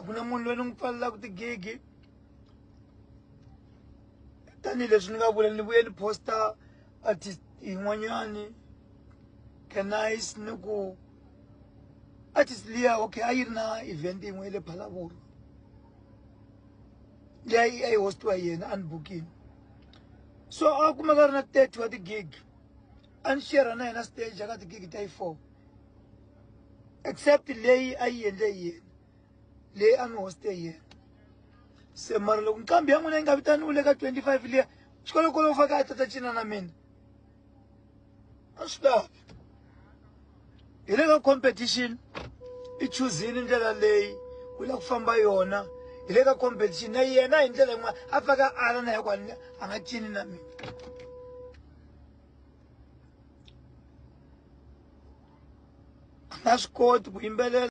kuna munhu loyi ni n'wi pfalela ku tigigi tanihileswi ni nga vula ni vuye ni posta artist yin'wanyani Kenice ni ku artist liya okay a yi ri na event yin'we le Phalaborwa leyi a yi hostiwa yena unbooking so a kumeka ri na 30 wa tigig a ni share na yena stage aka tigig ta yi 4 except leyi a yi endle yena leyi a ni hoste yena se mara loko nkambi ya n'wina yi nga vitaniwile ka 25 liya xikolokolo u faka a tata cina na mina a swi lavi hi le ka competition i chuzini ndlela leyi u la ku famba yona hi le ka competition na yena hi ndlela yin'wana a faka ala na yakwani a nga cini na mina a nga swi koti ku yimbelela